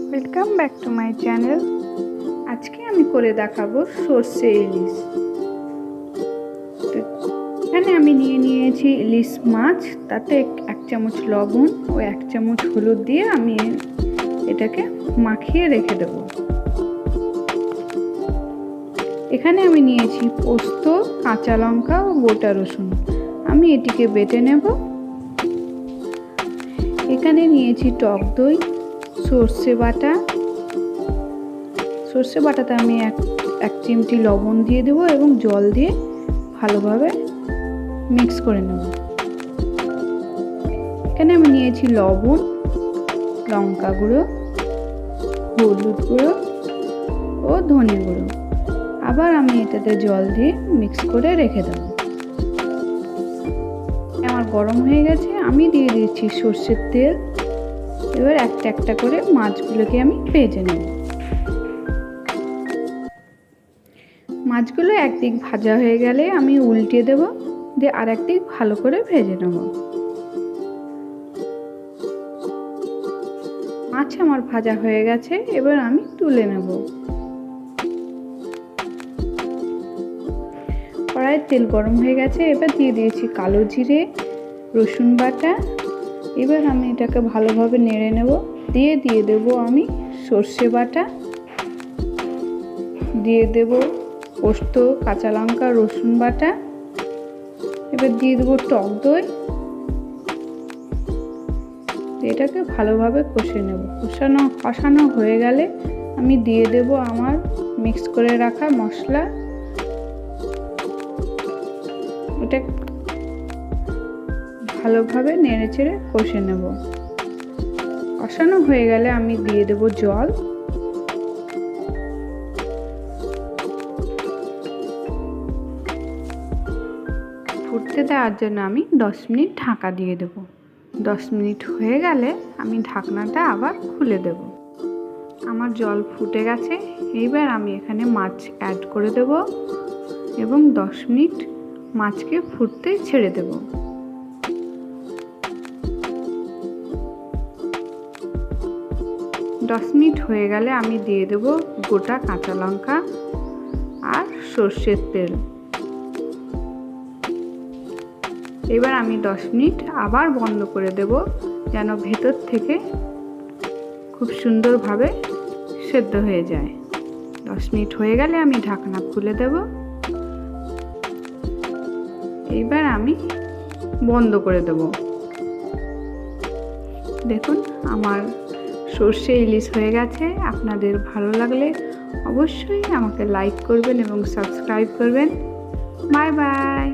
Welcome back to my channel. আজকে আমি করে দেখাবো সর্ষে ইলিশ। তো এখানে আমি নিয়েছি ইলিশ মাছ, তাতে 1 চামচ লবণ ও 1 চামচ হলুদ দিয়ে আমি এটাকে মাখিয়ে রেখে দেব। এখানে আমি নিয়েছি পোস্ত, কাঁচা লঙ্কা ও গোটা রসুন। আমি এটিকে বেটে নেব। এখানে নিয়েছি টক দই, সর্ষে বাটাতে আমি এক চিমটি লবণ দিয়ে দেবো এবং জল দিয়ে ভালোভাবে মিক্স করে নেব। এখানে আমি নিয়েছি লবণ, লঙ্কা গুঁড়ো, হলুদ গুঁড়ো ও ধনে গুঁড়ো। আবার আমি এটাতে জল দিয়ে মিক্স করে রেখে দেব। আমার গরম হয়ে গেছে, আমি দিয়ে দিচ্ছি সর্ষের তেল। এবার একটা একটা করে মাছগুলোকে আমি ভেজে নেব। মাছগুলো একদিক ভাজা হয়ে গেলে আমি উল্টে দেব, দিয়ে আর একদিক ভালো করে ভেজে নেব। মাছ আমার ভাজা হয়ে গেছে, এবার আমি তুলে নেব। কড়াইয়ে তেল গরম হয়ে গেছে, এবার দিয়ে দিয়েছি কালো জিরে, রসুন বাটা। এবার আমি এটাকে ভালোভাবে নেড়ে নেব। দিয়ে দেব আমি সর্ষে বাটা, দিয়ে দেব পোস্ত, কাঁচা লঙ্কা, রসুন বাটা। এবার দিয়ে দেবো টক দই। এটাকে ভালোভাবে কষে নেব। কষানো হয়ে গেলে আমি দিয়ে দেব আমার মিক্স করে রাখা মশলা। এটা ভালোভাবে নেড়েচেড়ে কষে নেব। কষানো হয়ে গেলে আমি দিয়ে দেব জল। ফুটতে দেওয়ার জন্য আমি 10 মিনিট ঢাকা দিয়ে দেব। 10 মিনিট হয়ে গেলে আমি ঢাকনাটা আবার খুলে দেব। আমার জল ফুটে গেছে, এইবার আমি এখানে মাছ অ্যাড করে দেব এবং 10 মিনিট মাছকে ফুটতে ছেড়ে দেব। দশ মিনিট হয়ে গেলে আমি দিয়ে দেব গোটা কাঁচা লঙ্কা আর সর্ষের তেল। এবার আমি 10 মিনিট আবার বন্ধ করে দেব, যেন ভেতর থেকে খুব সুন্দরভাবে সেদ্ধ হয়ে যায়। 10 মিনিট হয়ে গেলে আমি ঢাকনা খুলে দেব। এইবার আমি বন্ধ করে দেব। দেখুন আমার সর্ষে ইলিশ হয়ে গেছে। আপনাদের ভালো লাগলে অবশ্যই আমাকে লাইক করবেন এবং সাবস্ক্রাইব করবেন। Bye bye.